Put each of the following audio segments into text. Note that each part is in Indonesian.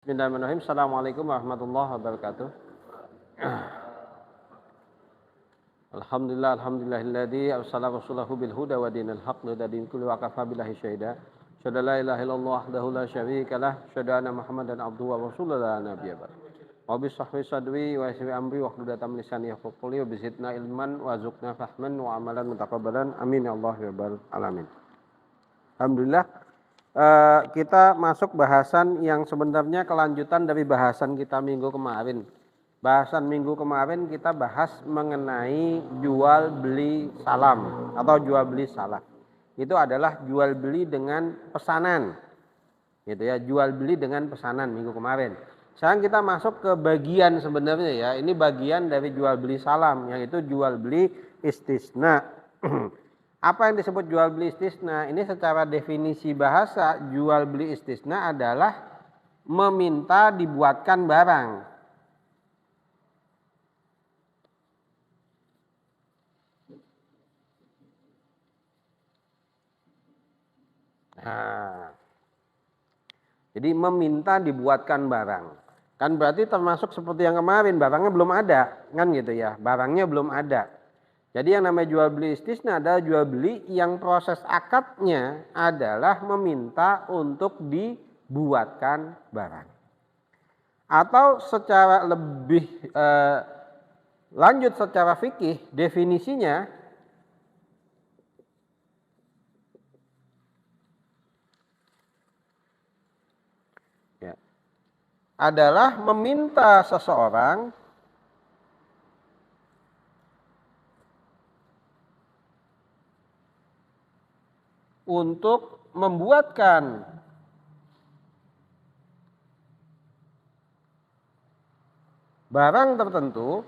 Bismillahirrahmanirrahim. Assalamualaikum warahmatullahi wabarakatuh. Alhamdulillahilladzi arsala rasulahu bil huda wa dinil haqq lidin kulli wa kafa billahi syahida. Syada la ilaha illallah wahdahu la syarikalah, syada anna Muhammadan abduhu wa rasuluhu la nabiyya ba'd. Wa bi sahbi sadwi wa ismi amri wa hudatan lisani yafqahu qawli wa bizidna ilman wa zuqna fahman wa amalan mutaqabbalan. Amin ya Allah ya rabbal alamin. Alhamdulillah. Kita masuk bahasan yang sebenarnya kelanjutan dari bahasan kita minggu kemarin. Bahasan minggu kemarin kita bahas mengenai jual beli salam atau jual beli salam. Itu adalah jual beli dengan pesanan. Gitu ya, jual beli dengan pesanan minggu kemarin. Sekarang kita masuk ke bagian sebenarnya ya. Ini bagian dari jual beli salam, yaitu jual beli istisna. Apa yang disebut jual beli istisna? Ini secara definisi bahasa, jual beli istisna adalah meminta dibuatkan barang. Nah, jadi meminta dibuatkan barang. Kan berarti termasuk seperti yang kemarin, barangnya belum ada, kan gitu ya. Barangnya belum ada. Jadi yang namanya jual beli istisna adalah jual beli yang proses akadnya adalah meminta untuk dibuatkan barang. Atau secara lebih lanjut secara fikih, definisinya ya, adalah meminta seseorang untuk membuatkan barang tertentu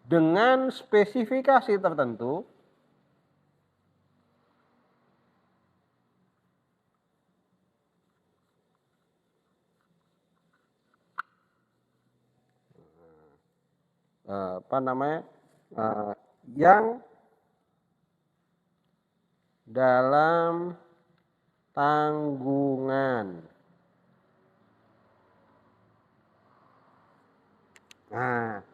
dengan spesifikasi tertentu yang dalam tanggungan. Nah,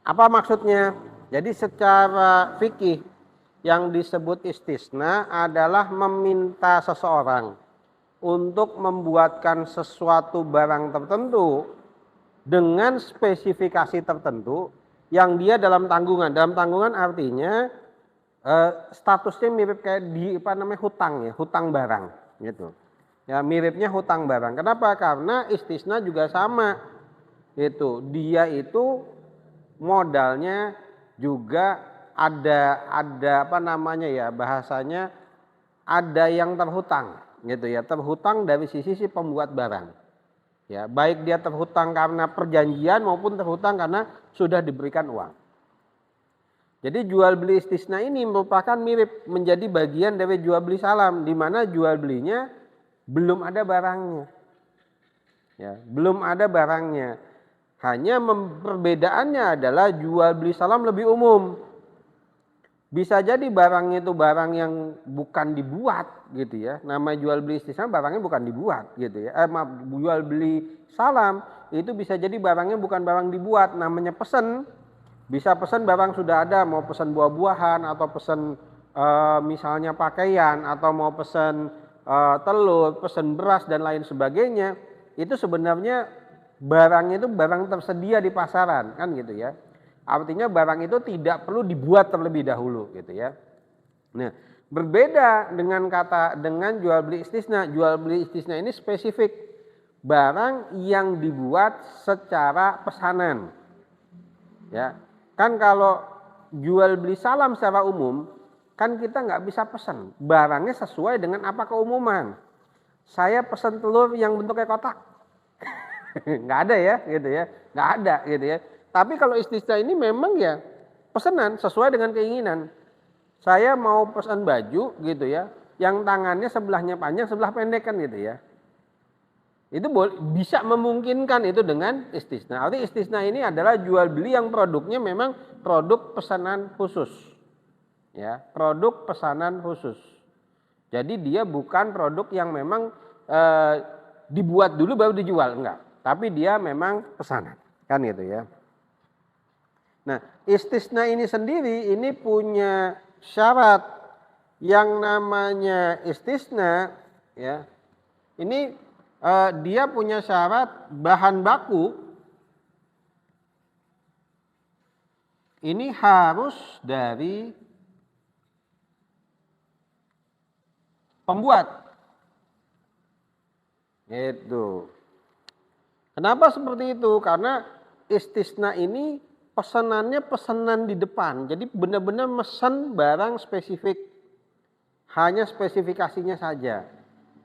apa maksudnya? Jadi secara fikih yang disebut istisna adalah meminta seseorang untuk membuatkan sesuatu barang tertentu dengan spesifikasi tertentu yang dia dalam tanggungan. Dalam tanggungan artinya statusnya mirip kayak di hutang ya, hutang barang gitu. Ya, miripnya hutang barang. Kenapa? Karena istisna juga sama. Itu dia itu modalnya juga ada bahasanya ada yang terhutang gitu ya, terhutang dari sisi si pembuat barang. Ya, baik dia terhutang karena perjanjian maupun terhutang karena sudah diberikan uang. Jadi jual beli istisna ini merupakan mirip menjadi bagian dari jual beli salam, di mana jual belinya belum ada barangnya. Ya, belum ada barangnya. Hanya perbedaannya adalah jual beli salam lebih umum. Bisa jadi barangnya itu barang yang bukan dibuat gitu ya. Nama jual beli istisna barangnya bukan dibuat gitu ya. Jual beli salam itu bisa jadi barangnya bukan barang dibuat, namanya pesen. Bisa pesen barang sudah ada, mau pesen buah-buahan atau pesen misalnya pakaian atau mau pesen telur, pesen beras dan lain sebagainya. Itu sebenarnya barangnya itu barang tersedia di pasaran kan gitu ya. Artinya barang itu tidak perlu dibuat terlebih dahulu gitu ya. Nah, berbeda dengan jual beli istisna. Jual beli istisna ini spesifik barang yang dibuat secara pesanan. Ya, kan kalau jual beli salam secara umum kan kita nggak bisa pesan. Barangnya sesuai dengan apa keumuman. Saya pesan telur yang bentuknya kotak, nggak ada ya gitu ya, nggak ada gitu ya. Tapi kalau istisna ini memang ya pesanan sesuai dengan keinginan. Saya mau pesan baju gitu ya, yang tangannya sebelahnya panjang, sebelah pendek kan gitu ya. Itu bisa memungkinkan itu dengan istisna. Artinya istisna ini adalah jual beli yang produknya memang produk pesanan khusus. Ya, produk pesanan khusus. Jadi dia bukan produk yang memang dibuat dulu baru dijual, enggak. Tapi dia memang pesanan, kan gitu ya. Nah, istisna ini sendiri ini punya syarat yang namanya istisna ya. Ini dia punya syarat bahan baku ini harus dari pembuat. Itu. Kenapa seperti itu? Karena istisna ini pesanannya pesanan di depan. Jadi benar-benar mesen barang spesifik. Hanya spesifikasinya saja.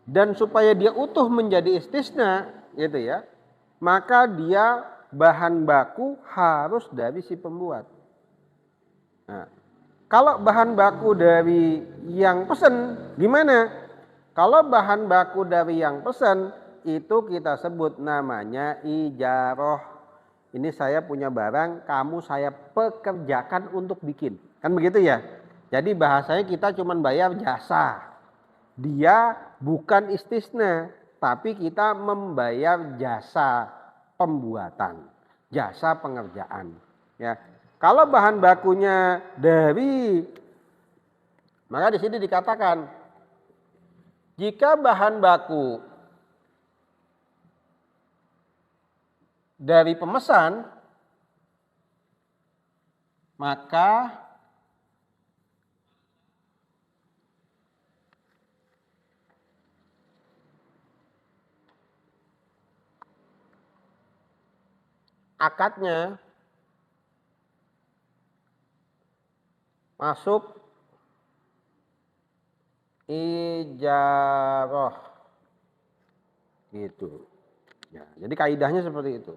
Dan supaya dia utuh menjadi istisna, gitu ya. Maka dia bahan baku harus dari si pembuat. Nah, kalau bahan baku dari yang pesen, gimana? Kalau bahan baku dari yang pesen, itu kita sebut namanya ijaroh. Ini saya punya barang, kamu saya pekerjakan untuk bikin. Kan begitu ya? Jadi bahasanya kita cuma bayar jasa. Dia bukan istisna, tapi kita membayar jasa pembuatan, jasa pengerjaan. Ya. Kalau bahan bakunya dari, maka di sini dikatakan, jika bahan baku dari pemesan, maka akadnya masuk ijaroh gitu ya. Jadi kaidahnya seperti itu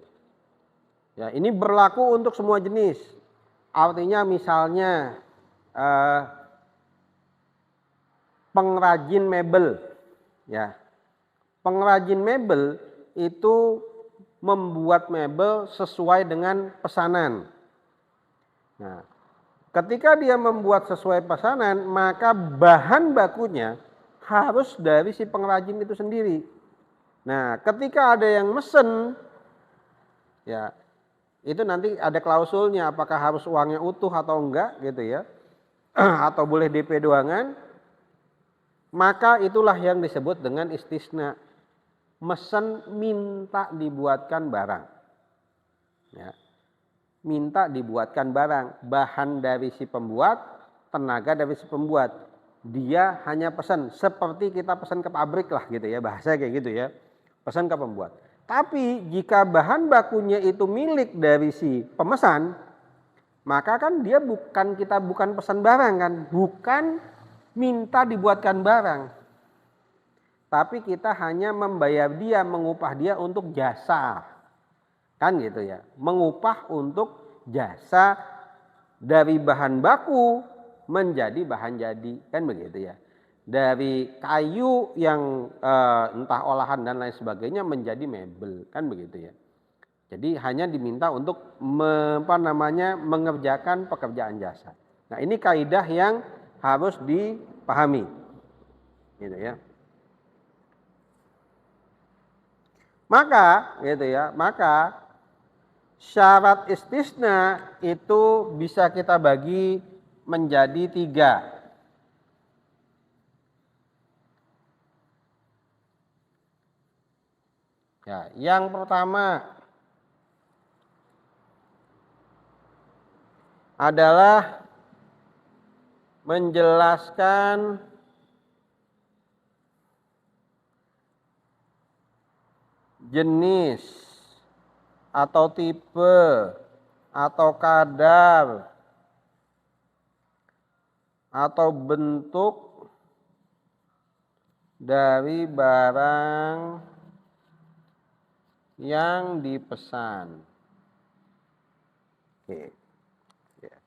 ya. Ini berlaku untuk semua jenis. Artinya misalnya pengrajin mebel ya. Pengrajin mebel itu membuat mebel sesuai dengan pesanan. Nah, ketika dia membuat sesuai pesanan, maka bahan bakunya harus dari si pengrajin itu sendiri. Nah, ketika ada yang mesen, ya itu nanti ada klausulnya, apakah harus uangnya utuh atau enggak gitu ya, atau boleh DP doangan. Maka itulah yang disebut dengan istisna. Mesen minta dibuatkan barang. Ya. Minta dibuatkan barang, bahan dari si pembuat, tenaga dari si pembuat. Dia hanya pesan, seperti kita pesan ke pabrik lah gitu ya, bahasa kayak gitu ya. Pesan ke pembuat. Tapi jika bahan bakunya itu milik dari si pemesan, maka kan dia bukan pesan barang kan, bukan minta dibuatkan barang. Tapi kita hanya membayar dia, mengupah dia untuk jasa. Kan gitu ya. Mengupah untuk jasa dari bahan baku menjadi bahan jadi. Kan begitu ya. Dari kayu yang entah olahan dan lain sebagainya menjadi mebel. Kan begitu ya. Jadi hanya diminta untuk mengerjakan pekerjaan jasa. Nah ini kaidah yang harus dipahami. Gitu ya. Maka gitu ya, maka syarat istisna itu bisa kita bagi menjadi 3. Ya, yang pertama adalah menjelaskan jenis atau tipe atau kadar atau bentuk dari barang yang dipesan. Oke. Ya.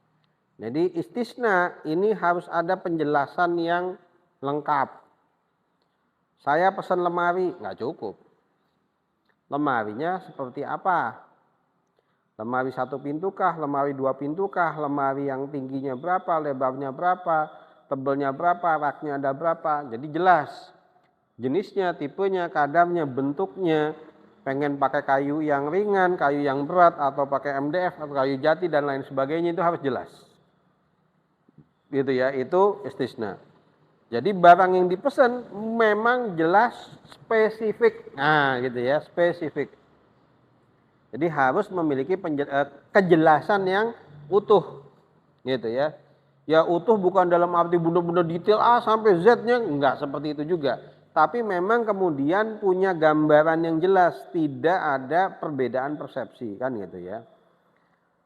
Jadi istisna ini harus ada penjelasan yang lengkap. Saya pesan lemari, nggak cukup. Lemarinya seperti apa? Lemari 1 pintu kah? Lemari 2 pintu kah? Lemari yang tingginya berapa? Lebarnya berapa? tebelnya berapa, raknya ada berapa. Jadi jelas jenisnya, tipenya, kadarnya, bentuknya. Pengen pakai kayu yang ringan, kayu yang berat, atau pakai MDF atau kayu jati dan lain sebagainya, itu harus jelas. Gitu ya, itu istisna. Jadi barang yang dipesan memang jelas spesifik. Nah, gitu ya, spesifik. Jadi harus memiliki kejelasan yang utuh. Gitu ya. Ya utuh bukan dalam arti benar-benar detail A sampai Z-nya, enggak seperti itu juga. Tapi memang kemudian punya gambaran yang jelas, tidak ada perbedaan persepsi, kan gitu ya.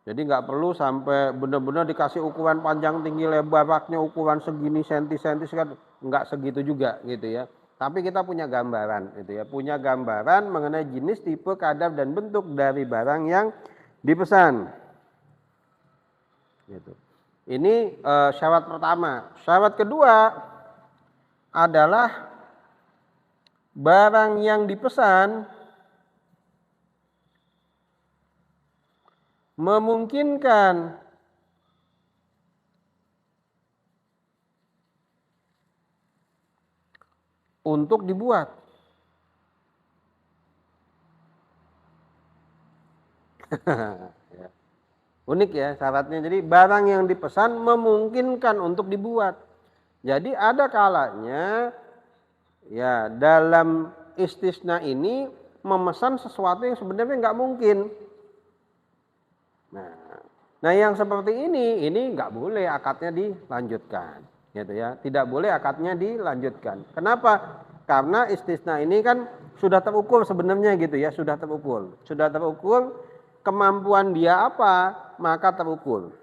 Jadi nggak perlu sampai benar-benar dikasih ukuran panjang, tinggi, lebar, raknya ukuran segini, senti-senti, kan nggak segitu juga gitu ya. Tapi kita punya gambaran gitu ya, punya gambaran mengenai jenis, tipe, kadar, dan bentuk dari barang yang dipesan. Gitu. Ini syarat pertama. Syarat kedua adalah barang yang dipesan memungkinkan untuk dibuat. Unik ya syaratnya. Jadi barang yang dipesan memungkinkan untuk dibuat. Jadi ada kalanya ya dalam istisna ini memesan sesuatu yang sebenarnya nggak mungkin. Nah yang seperti ini nggak boleh akadnya dilanjutkan, gitu ya. Tidak boleh akadnya dilanjutkan. Kenapa? Karena istisna ini kan sudah terukur sebenarnya gitu ya, sudah terukur. Sudah terukur kemampuan dia apa, maka terukur.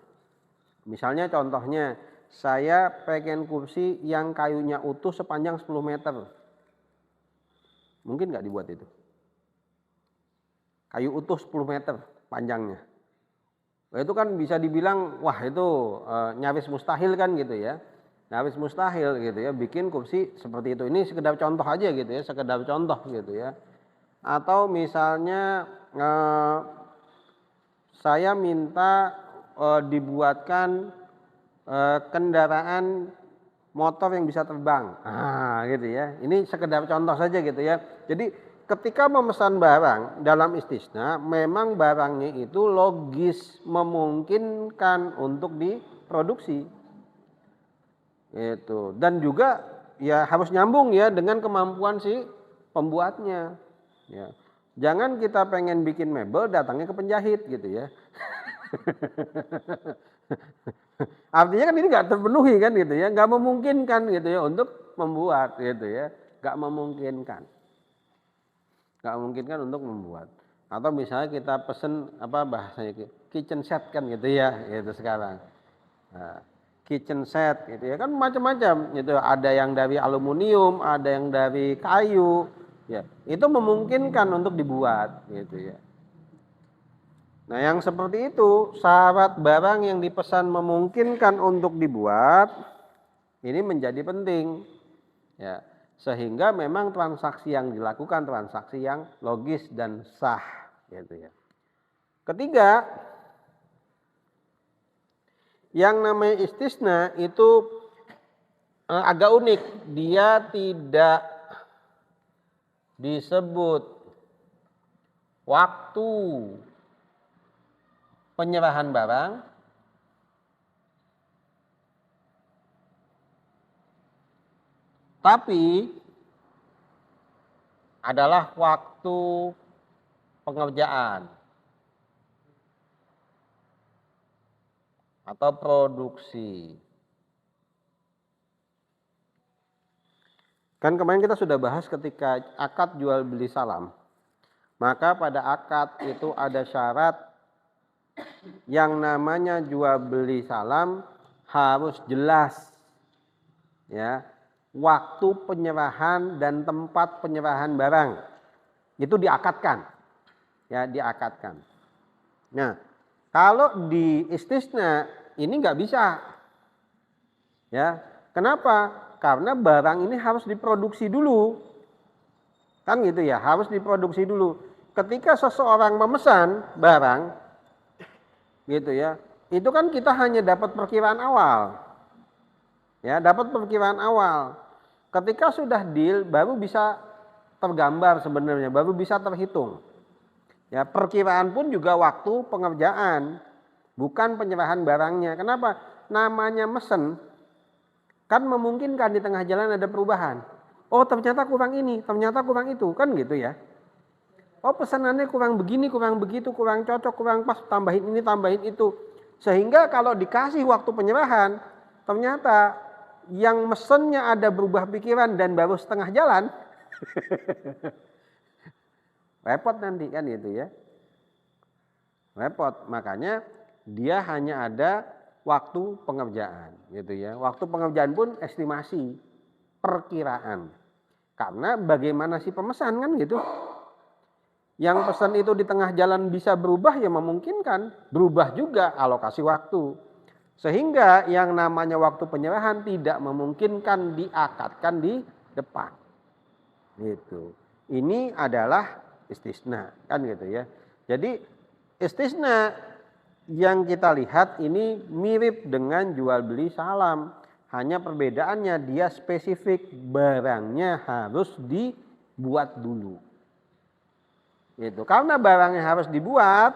Misalnya contohnya, saya pengen kursi yang kayunya utuh sepanjang 10 meter. Mungkin nggak dibuat itu? Kayu utuh 10 meter panjangnya. Nah, itu kan bisa dibilang, wah itu nyaris mustahil kan gitu ya. Nyaris mustahil gitu ya, bikin kursi seperti itu. Ini sekedar contoh aja gitu ya, sekedar contoh gitu ya. Atau misalnya saya minta dibuatkan kendaraan motor yang bisa terbang. Gitu ya. Ini sekedar contoh saja gitu ya. Jadi ketika memesan barang dalam istisna, memang barangnya itu logis memungkinkan untuk diproduksi. Itu. Dan juga ya harus nyambung ya dengan kemampuan si pembuatnya. Ya. Jangan kita pengen bikin mebel datangnya ke penjahit gitu ya. Artinya kan ini nggak terpenuhi kan gitu ya, nggak memungkinkan gitu ya untuk membuat gitu ya, nggak memungkinkan. Nggak memungkinkan untuk membuat. Atau misalnya kita pesen apa bahasanya kitchen set kan gitu ya, gitu sekarang. Nah, kitchen set gitu ya kan macam-macam gitu, ada yang dari aluminium, ada yang dari kayu, ya itu memungkinkan untuk dibuat gitu ya. Nah yang seperti itu syarat barang yang dipesan memungkinkan untuk dibuat ini menjadi penting ya, sehingga memang transaksi yang dilakukan transaksi yang logis dan sah gitu ya. Ketiga, yang namanya istisna itu agak unik, dia tidak disebut waktu penyerahan barang, tapi adalah waktu pengerjaan atau produksi. Kan kemarin kita sudah bahas ketika akad jual beli salam. Maka pada akad itu ada syarat yang namanya jual beli salam harus jelas ya, waktu penyerahan dan tempat penyerahan barang itu diakadkan ya, diakadkan. Nah kalau di istisna ini nggak bisa ya, kenapa? Karena barang ini harus diproduksi dulu kan gitu ya, harus diproduksi dulu. Ketika seseorang memesan barang gitu ya, itu kan kita hanya dapat perkiraan awal. Ya, dapat perkiraan awal. Ketika sudah deal baru bisa tergambar sebenarnya, baru bisa terhitung. Ya, perkiraan pun juga waktu pengerjaan, bukan penyerahan barangnya. Kenapa? Namanya mesen, kan memungkinkan di tengah jalan ada perubahan. Oh, ternyata kurang ini, ternyata kurang itu, kan gitu ya. Oh, pesanannya kurang begini, kurang begitu, kurang cocok, kurang pas, tambahin ini, tambahin itu. Sehingga kalau dikasih waktu penyerahan, ternyata yang mesennya ada berubah pikiran dan baru setengah jalan, repot nanti kan gitu ya. Repot, makanya dia hanya ada waktu pengerjaan gitu ya. Waktu pengerjaan pun estimasi, perkiraan. Karena bagaimana si pemesan kan gitu. Yang pesan itu di tengah jalan bisa berubah ya memungkinkan, berubah juga alokasi waktu. Sehingga yang namanya waktu penyerahan tidak memungkinkan diakatkan di depan. Gitu. Ini adalah istisna kan gitu ya. Jadi istisna yang kita lihat ini mirip dengan jual beli salam. Hanya perbedaannya dia spesifik, barangnya harus dibuat dulu. Gitu. Karena barangnya harus dibuat,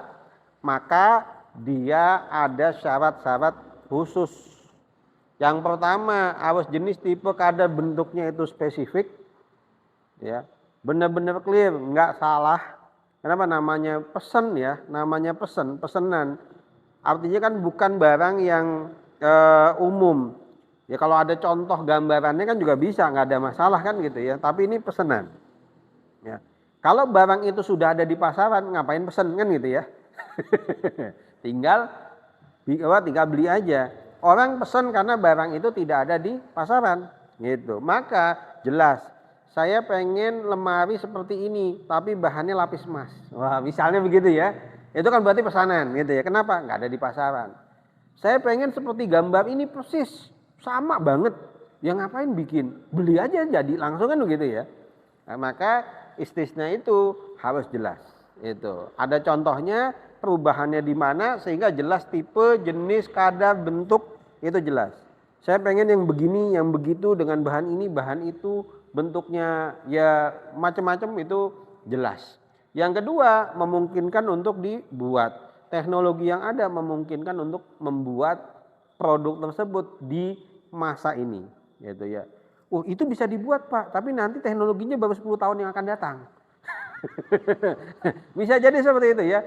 maka dia ada syarat-syarat khusus. Yang pertama, harus jenis, tipe, kadar, bentuknya itu spesifik. Ya, benar-benar clear, nggak salah. Kenapa namanya pesan ya? Namanya pesanan. Artinya kan bukan barang yang umum. Ya kalau ada contoh gambarannya kan juga bisa, nggak ada masalah kan gitu ya. Tapi ini pesanan. Ya. Kalau barang itu sudah ada di pasaran, ngapain pesen kan gitu ya? tinggal beli aja. Orang pesan karena barang itu tidak ada di pasaran, gitu. Maka jelas, saya pengen lemari seperti ini, tapi bahannya lapis emas. Wah, misalnya begitu ya. Itu kan berarti pesanan, gitu ya. Kenapa? Nggak ada di pasaran. Saya pengen seperti gambar ini persis, sama banget. Ya ngapain bikin? Beli aja jadi langsung kan begitu ya. Nah, maka istisna itu harus jelas. Itu ada contohnya, perubahannya di mana sehingga jelas tipe, jenis, kadar, bentuk itu jelas. Saya pengen yang begini, yang begitu dengan bahan ini, bahan itu, bentuknya ya macam-macam itu jelas. Yang kedua, memungkinkan untuk dibuat. Teknologi yang ada memungkinkan untuk membuat produk tersebut di masa ini, gitu ya. Itu bisa dibuat Pak, tapi nanti teknologinya baru 10 tahun yang akan datang. Bisa jadi seperti itu ya.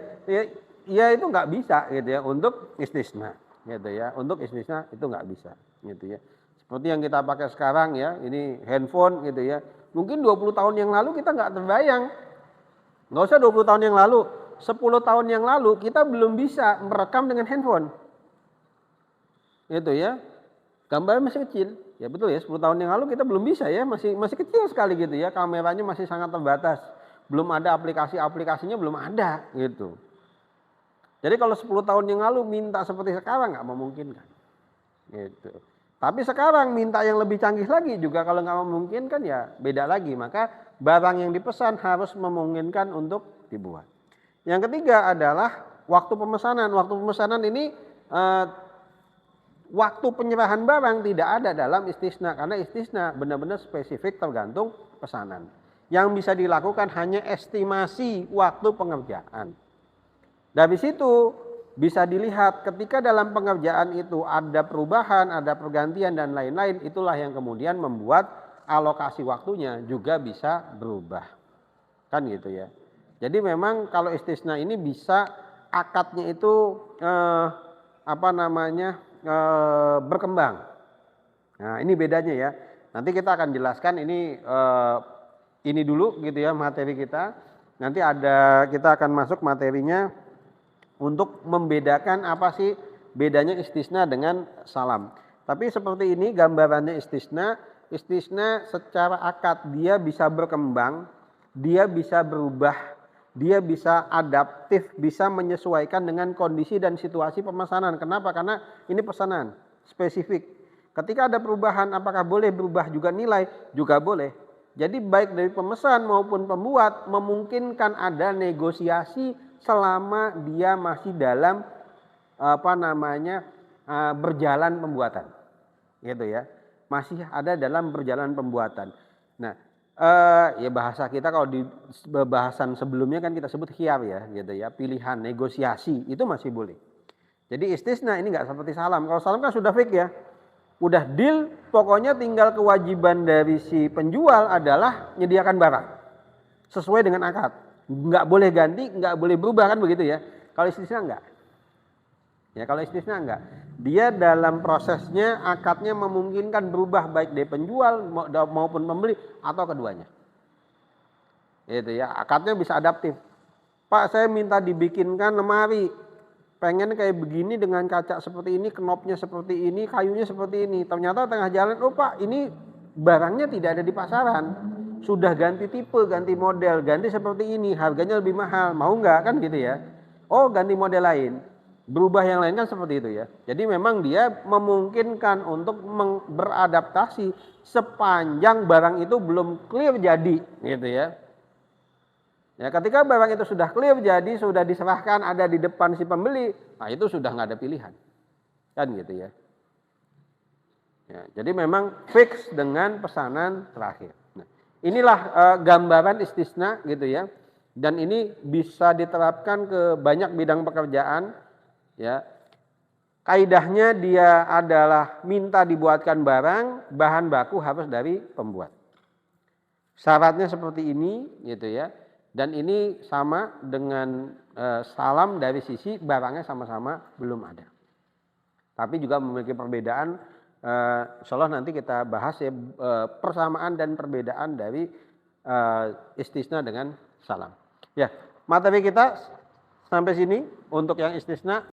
Ya itu nggak bisa gitu ya untuk istisna, gitu ya. Untuk istisna itu nggak bisa, gitu ya. Seperti yang kita pakai sekarang ya, ini handphone gitu ya. Mungkin 20 tahun yang lalu kita nggak terbayang. Nggak usah 20 tahun yang lalu, 10 tahun yang lalu kita belum bisa merekam dengan handphone. Gitu ya. Gambarnya masih kecil. Ya betul ya, 10 tahun yang lalu kita belum bisa ya, masih kecil sekali gitu ya, kameranya masih sangat terbatas. Belum ada aplikasinya belum ada gitu. Jadi kalau 10 tahun yang lalu minta seperti sekarang nggak memungkinkan. Gitu. Tapi sekarang minta yang lebih canggih lagi juga kalau nggak memungkinkan ya beda lagi. Maka barang yang dipesan harus memungkinkan untuk dibuat. Yang ketiga adalah waktu pemesanan. Waktu pemesanan ini waktu penyerahan barang tidak ada dalam istisna, karena istisna benar-benar spesifik tergantung pesanan. Yang bisa dilakukan hanya estimasi waktu pengerjaan. Dari situ bisa dilihat ketika dalam pengerjaan itu ada perubahan, ada pergantian dan lain-lain, itulah yang kemudian membuat alokasi waktunya juga bisa berubah. Kan gitu ya. Jadi memang kalau istisna ini bisa akadnya itu berkembang. Nah, ini bedanya ya. Nanti kita akan jelaskan ini dulu gitu ya materi kita. Nanti kita akan masuk materinya untuk membedakan apa sih bedanya istisna dengan salam. Tapi seperti ini gambarannya istisna secara akad dia bisa berkembang, dia bisa berubah, dia bisa adaptif, bisa menyesuaikan dengan kondisi dan situasi pemesanan. Kenapa? Karena ini pesanan spesifik. Ketika ada perubahan, apakah boleh berubah juga nilai? Juga boleh. Jadi baik dari pemesan maupun pembuat memungkinkan ada negosiasi selama dia masih dalam berjalan pembuatan. Gitu ya. masih ada dalam perjalanan pembuatan. Nah, ya bahasa kita kalau di bahasan sebelumnya kan kita sebut khiyar ya, gitu ya, pilihan, negosiasi itu masih boleh. Jadi istisna ini nggak seperti salam. Kalau salam kan sudah fix ya, udah deal, pokoknya tinggal kewajiban dari si penjual adalah menyediakan barang sesuai dengan akad. Nggak boleh ganti, nggak boleh berubah kan begitu ya. Kalau istisna enggak. Ya kalau istisna enggak. Dia dalam prosesnya akadnya memungkinkan berubah baik dari penjual maupun pembeli atau keduanya. Itu ya, akadnya bisa adaptif. Pak, saya minta dibikinkan lemari. Pengen kayak begini dengan kaca seperti ini, knopnya seperti ini, kayunya seperti ini. Ternyata tengah jalan, oh Pak, ini barangnya tidak ada di pasaran. Sudah ganti tipe, ganti model, ganti seperti ini, harganya lebih mahal. Mau nggak kan gitu ya? Oh, ganti model lain. Berubah yang lain kan seperti itu ya. Jadi memang dia memungkinkan untuk beradaptasi sepanjang barang itu belum clear jadi, gitu ya. Ya, ketika barang itu sudah clear jadi, sudah diserahkan ada di depan si pembeli, nah itu sudah nggak ada pilihan, kan gitu ya. Ya, jadi memang fix dengan pesanan terakhir. Nah, inilah gambaran istisna gitu ya. Dan ini bisa diterapkan ke banyak bidang pekerjaan. Ya, kaidahnya dia adalah minta dibuatkan barang, bahan baku harus dari pembuat. Syaratnya seperti ini, gitu ya. Dan ini sama dengan salam dari sisi barangnya sama-sama belum ada. Tapi juga memiliki perbedaan. Insya Allah nanti kita bahas ya persamaan dan perbedaan dari istisna dengan salam. Ya, materi kita sampai sini untuk yang istisna.